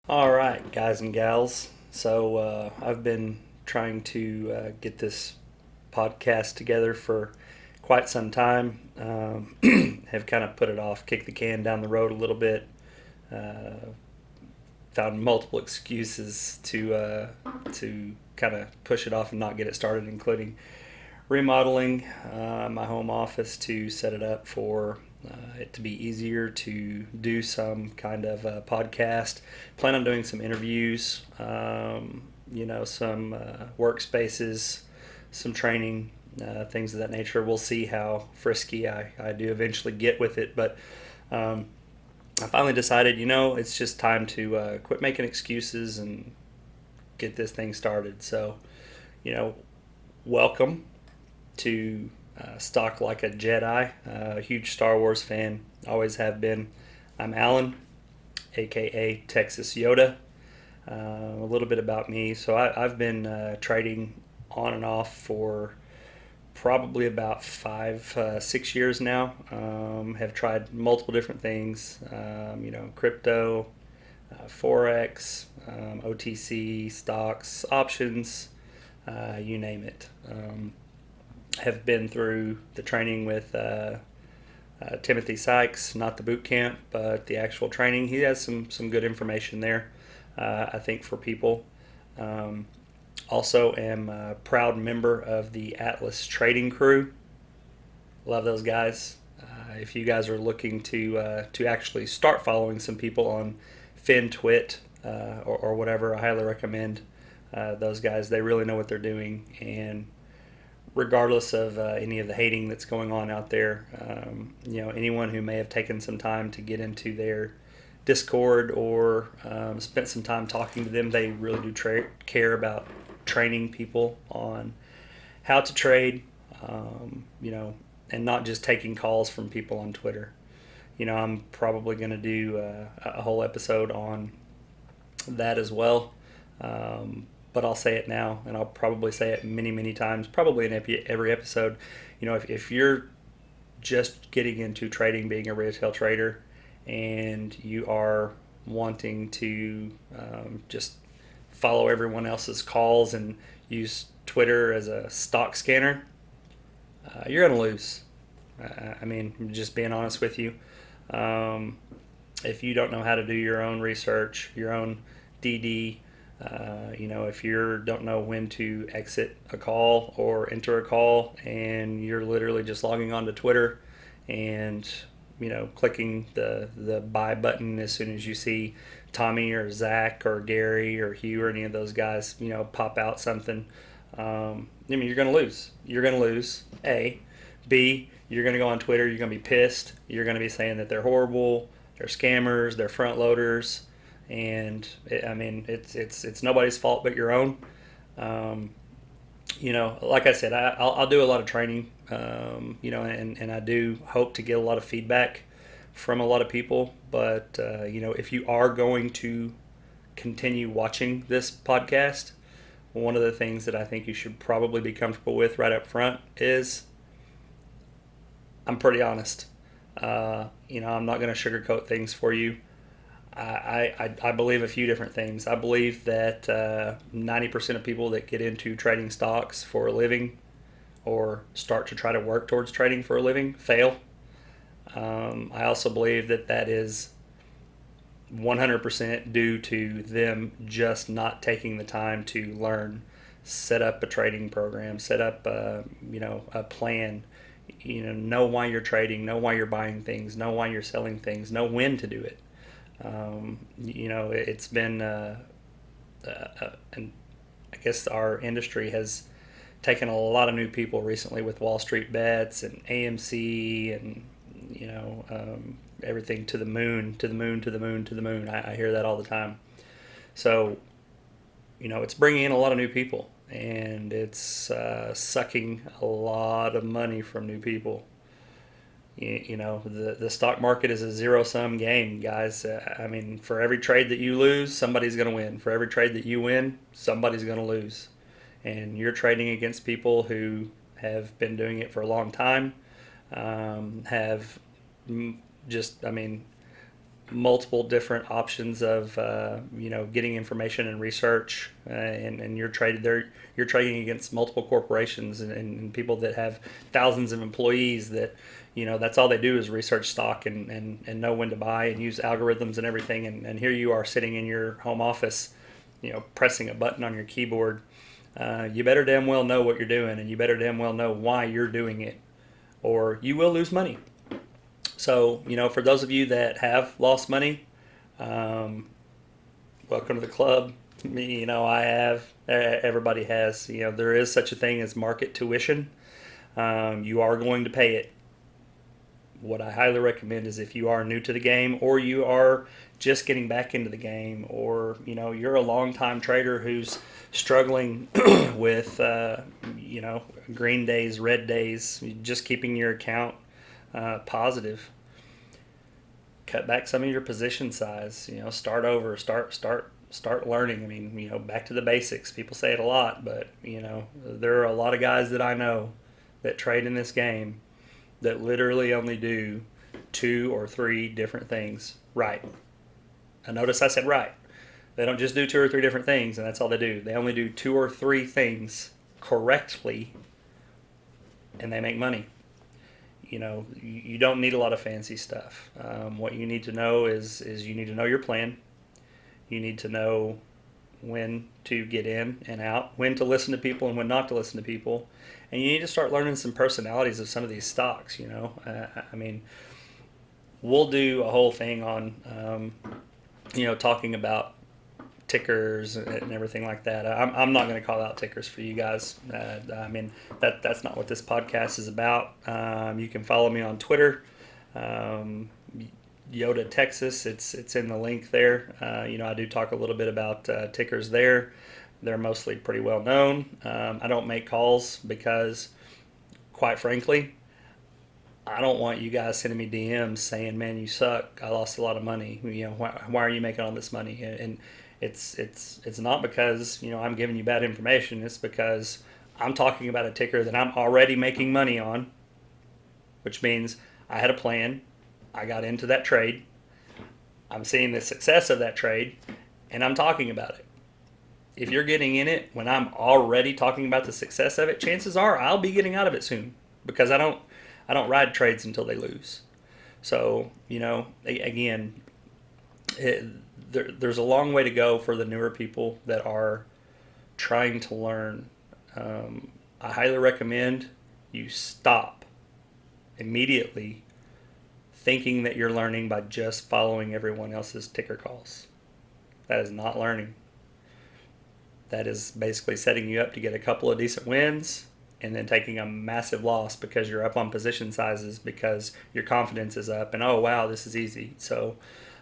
All right, guys and gals. So I've been trying to get this podcast together for quite some time. Have kind of put it off, kicked the can down the road a little bit. Uh, Found multiple excuses to kind of push it off and not get it started, including remodeling my home office to set it up for it to be easier to do some kind of podcast. Plan on doing some interviews, some workspaces, some training, things of that nature. We'll see how frisky I do eventually get with it, but um, I finally decided, it's just time to quit making excuses and get this thing started. So, welcome to Stock Like a Jedi. A huge Star Wars fan, always have been. I'm Alan, aka Texas Yoda. A little bit about me. So I've been trading on and off for probably about 6 years now. Have tried multiple different things, crypto, Forex, OTC, stocks, options, you name it. Have been through the training with Timothy Sykes, not the boot camp, but the actual training. He has some good information there, I think, for people. Also, am a proud member of the Atlas Trading Crew. Love those guys. If you guys are looking to actually start following some people on FinTwit or whatever, I highly recommend those guys. They really know what they're doing, and regardless of any of the hating that's going on out there, anyone who may have taken some time to get into their Discord or spent some time talking to them, they really do care about training people on how to trade, and not just taking calls from people on Twitter. I'm probably going to do a whole episode on that as well. But I'll say it now, and I'll probably say it many, many times, probably in every episode. If you're just getting into trading, being a retail trader, and you are wanting to just follow everyone else's calls and use Twitter as a stock scanner, you're going to lose. Just being honest with you. If you don't know how to do your own research, your own DD, if you don't know when to exit a call or enter a call, and you're literally just logging on to Twitter and clicking the buy button as soon as you see Tommy or Zach or Gary or Hugh or any of those guys pop out something, you're going to lose. You're going to lose. A. B. You're going to go on Twitter. You're going to be pissed. You're going to be saying that they're horrible, they're scammers, they're front loaders. And it's nobody's fault but your own. Like I said, I'll do a lot of training, and I do hope to get a lot of feedback from a lot of people. But, if you are going to continue watching this podcast, one of the things that I think you should probably be comfortable with right up front is I'm pretty honest. I'm not going to sugarcoat things for you. I believe a few different things. I believe that 90% of people that get into trading stocks for a living or start to try to work towards trading for a living fail. I also believe that is 100% due to them just not taking the time to learn, set up a trading program, set up a plan, know why you're trading, know why you're buying things, know why you're selling things, know when to do it. It's been, and I guess our industry has taken a lot of new people recently with Wall Street Bets and AMC and, everything to the moon, to the moon, to the moon, to the moon. I hear that all the time. So, it's bringing in a lot of new people, and it's sucking a lot of money from new people. The stock market is a zero-sum game, guys. For every trade that you lose, somebody's going to win. For every trade that you win, somebody's going to lose. And you're trading against people who have been doing it for a long time, have just, multiple different options of getting information and research, and you're trading against multiple corporations and people that have thousands of employees that that's all they do is research stock and know when to buy and use algorithms and everything, and here you are sitting in your home office, pressing a button on your keyboard. You better damn well know what you're doing, and you better damn well know why you're doing it, or you will lose money. So, for those of you that have lost money, um, welcome to the club. Me, I have. Everybody has. There is such a thing as market tuition. You are going to pay it. What I highly recommend is if you are new to the game, or you are just getting back into the game, or you're a long time trader who's struggling with green days, red days, just keeping your account positive. Cut back some of your position size. Start over. Start learning. I mean, back to the basics. People say it a lot, but there are a lot of guys that I know that trade in this game that literally only do 2 or 3 different things right. Now notice I said right. They don't just do 2 or 3 different things and that's all they do. They only do 2 or 3 things correctly, and they make money. You don't need a lot of fancy stuff. What you need to know is you need to know your plan. You need to know when to get in and out, when to listen to people and when not to listen to people. And you need to start learning some personalities of some of these stocks, we'll do a whole thing on, talking about tickers and everything like that. I'm not going to call out tickers for you guys. That's not what this podcast is about. You can follow me on Twitter, Yoda, Texas. It's in the link there. I do talk a little bit about tickers there. They're mostly pretty well known. I don't make calls because, quite frankly, I don't want you guys sending me DMs saying, "Man, you suck. I lost a lot of money. Why are you making all this money?" And it's not because I'm giving you bad information. It's because I'm talking about a ticker that I'm already making money on, which means I had a plan. I got into that trade. I'm seeing the success of that trade, and I'm talking about it. If you're getting in it when I'm already talking about the success of it, chances are I'll be getting out of it soon, because I don't ride trades until they lose. So, again, there's a long way to go for the newer people that are trying to learn. I highly recommend you stop immediately thinking that you're learning by just following everyone else's ticker calls. That is not learning. That is basically setting you up to get a couple of decent wins and then taking a massive loss because you're up on position sizes because your confidence is up and, oh, wow, this is easy. So,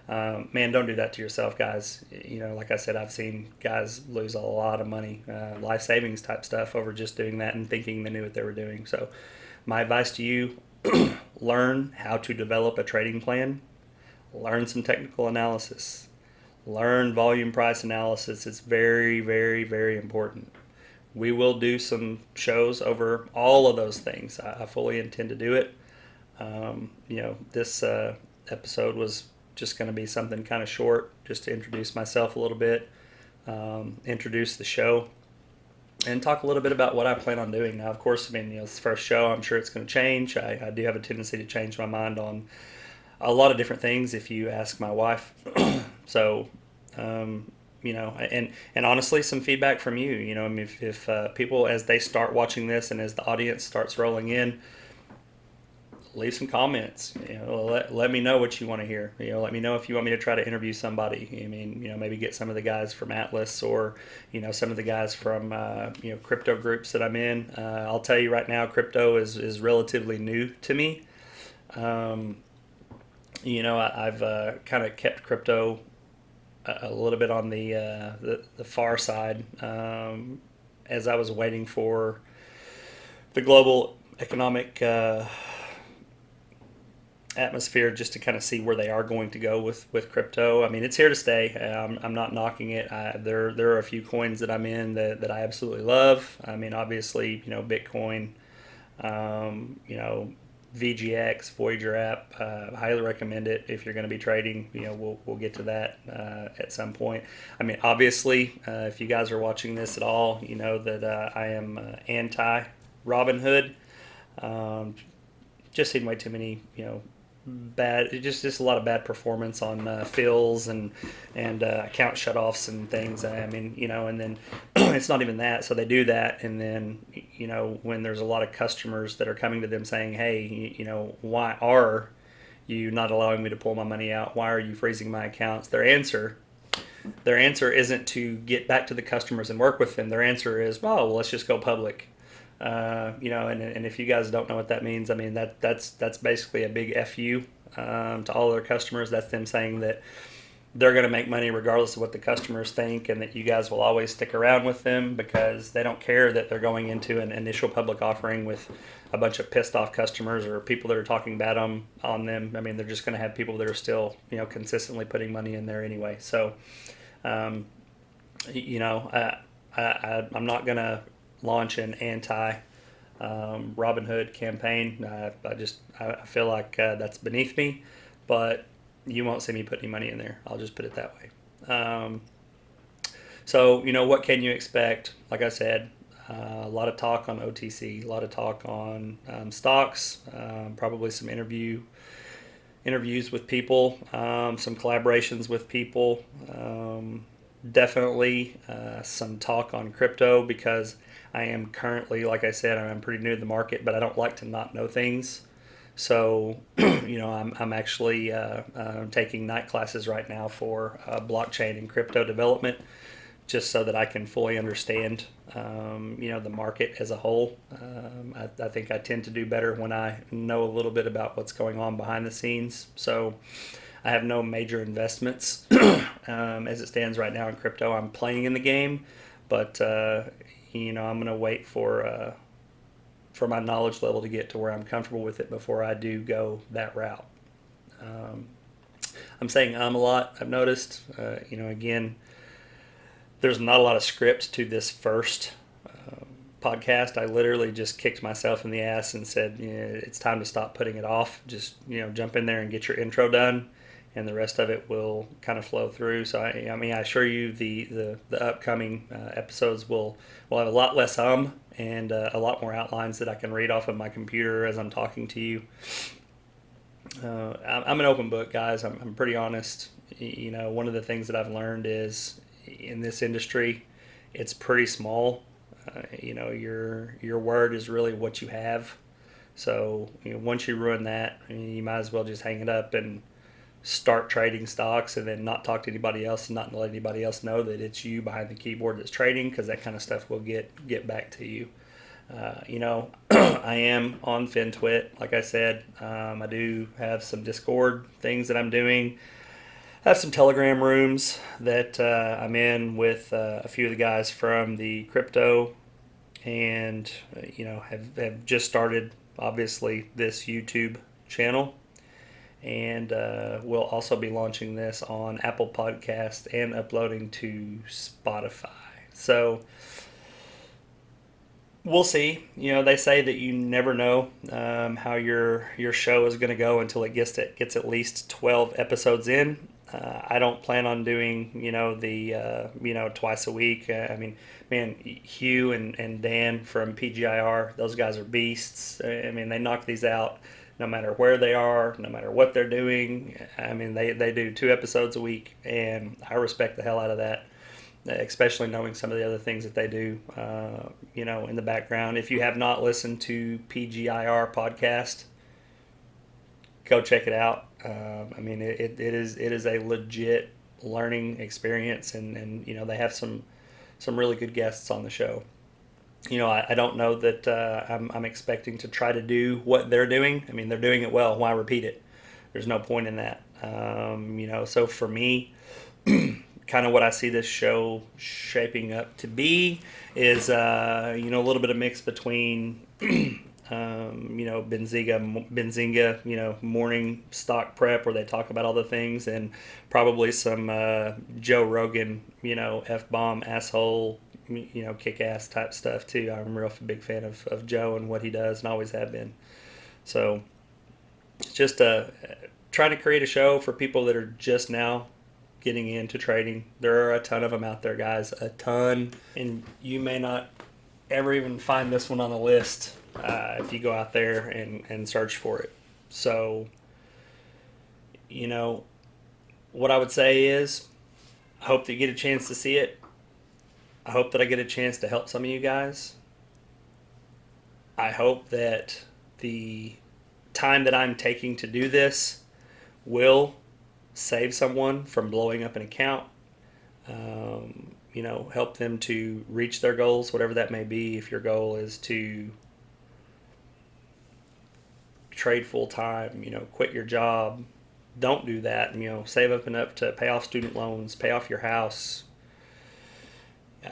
man, don't do that to yourself, guys. Like I said, I've seen guys lose a lot of money, life savings type stuff, over just doing that and thinking they knew what they were doing. So my advice to you, learn how to develop a trading plan, learn some technical analysis, learn volume price analysis. It's very, very, very important. We will do some shows over all of those things. I fully intend to do it. This episode was just going to be something kind of short, just to introduce myself a little bit, introduce the show, and talk a little bit about what I plan on doing. Now, of course, it's the first show. I'm sure it's going to change. I do have a tendency to change my mind on a lot of different things if you ask my wife. So, and honestly, some feedback from you. If people, as they start watching this and as the audience starts rolling in, leave some comments. Let me know what you want to hear. Let me know if you want me to try to interview somebody. Maybe get some of the guys from Atlas, or some of the guys from crypto groups that I'm in. I'll tell you right now, crypto is relatively new to me. I've kind of kept crypto a little bit on the far side, as I was waiting for the global economic atmosphere, just to kind of see where they are going to go with crypto. It's here to stay. I'm not knocking it. There are a few coins that I'm in that I absolutely love. Obviously, Bitcoin, VGX Voyager app. Highly recommend it if you're going to be trading. We'll get to that at some point. I mean, obviously, if you guys are watching this at all, you know that I am anti Robinhood. Just seen way too many, bad, just a lot of bad performance on fills and account shutoffs and things. I mean, and then it's not even that. So they do that, and then when there's a lot of customers that are coming to them saying, "Hey, why are you not allowing me to pull my money out? Why are you freezing my accounts?" Their answer isn't to get back to the customers and work with them. Their answer is, "Oh, well, let's just go public." And if you guys don't know what that means, I mean that's basically a big FU to all their customers. That's them saying that they're going to make money regardless of what the customers think, and that you guys will always stick around with them because they don't care that they're going into an initial public offering with a bunch of pissed off customers or people that are talking bad on them. I mean, they're just going to have people that are still consistently putting money in there anyway. So, I'm not going to launch an anti Robinhood campaign. I feel like that's beneath me, but you won't see me put any money in there. I'll just put it that way. So what can you expect? Like I said, a lot of talk on OTC, a lot of talk on stocks, probably some interviews with people, some collaborations with people. Definitely some talk on crypto because I am currently, like I said, I'm pretty new to the market, but I don't like to not know things. So, I'm actually taking night classes right now for blockchain and crypto development, just so that I can fully understand, the market as a whole. I think I tend to do better when I know a little bit about what's going on behind the scenes. So, I have no major investments as it stands right now in crypto. I'm playing in the game, but I'm going to wait for my knowledge level to get to where I'm comfortable with it before I do go that route. I'm saying a lot. I've noticed. Again, there's not a lot of script to this first podcast. I literally just kicked myself in the ass and said, it's time to stop putting it off. Just jump in there and get your intro done, and the rest of it will kind of flow through. So I assure you, the upcoming episodes will have a lot less and a lot more outlines that I can read off of my computer as I'm talking to you. I'm an open book, guys. I'm pretty honest. One of the things that I've learned is in this industry, it's pretty small. Your word is really what you have. So once you ruin that, you might as well just hang it up and start trading stocks and then not talk to anybody else and not let anybody else know that it's you behind the keyboard that's trading, because that kind of stuff will get back to you. I am on FinTwit, like I said. I do have some Discord things that I'm doing. I have some Telegram rooms that I'm in with a few of the guys from the crypto, and have just started, obviously, this YouTube channel. And we'll also be launching this on Apple Podcast and uploading to Spotify. So we'll see. They say that you never know how your show is going to go until it gets at least 12 episodes in. I don't plan on doing the twice a week. Man, Hugh and Dan from PGIR, those guys are beasts. They knock these out no matter where they are, no matter what they're doing. They do 2 episodes a week, and I respect the hell out of that, especially knowing some of the other things that they do, in the background. If you have not listened to PGIR podcast, go check it out. It is a legit learning experience, and they have some really good guests on the show. I don't know that I'm expecting to try to do what they're doing. They're doing it well. Why repeat it? There's no point in that. So for me, kind of what I see this show shaping up to be is, a little bit of mix between, Benzinga, morning stock prep where they talk about all the things, and probably some Joe Rogan, F-bomb, asshole, kick-ass type stuff too. I'm a real big fan of Joe and what he does, and always have been. So It's just trying to create a show for people that are just now getting into trading. There are a ton of them out there, guys, a ton. And you may not ever even find this one on the list if you go out there and search for it. So, you know, what I would say is I hope that you get a chance to see it. I hope that I get a chance to help some of you guys. I hope that the time that I'm taking to do this will save someone from blowing up an account. Help them to reach their goals, whatever that may be. If your goal is to trade full time, quit your job, don't do that. Save up enough to pay off student loans, pay off your house.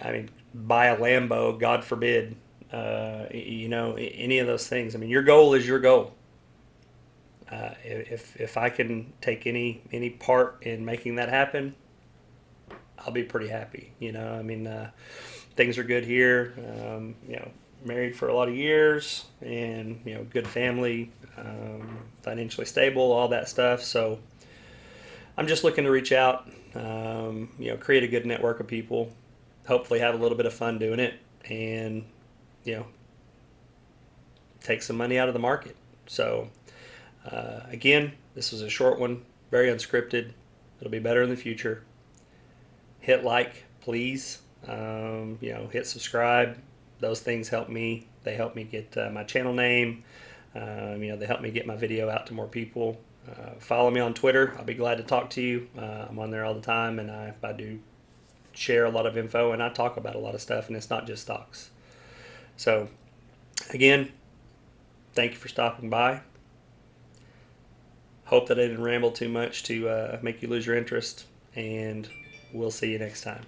I mean, buy a Lambo, God forbid. Any of those things. I mean, your goal is your goal. If I can take any part in making that happen, I'll be pretty happy. Things are good here. Married for a lot of years, and good family, financially stable, all that stuff. So I'm just looking to reach out, create a good network of people, hopefully have a little bit of fun doing it, and take some money out of the market. So again, this was a short one, very unscripted. It'll be better in the future. Hit like, please. Hit subscribe. Those things help me. They help me get my channel name. They help me get my video out to more people. Follow me on Twitter. I'll be glad to talk to you. I'm on there all the time, and I do share a lot of info, and I talk about a lot of stuff, and it's not just stocks. So, again, thank you for stopping by. Hope that I didn't ramble too much to make you lose your interest, and we'll see you next time.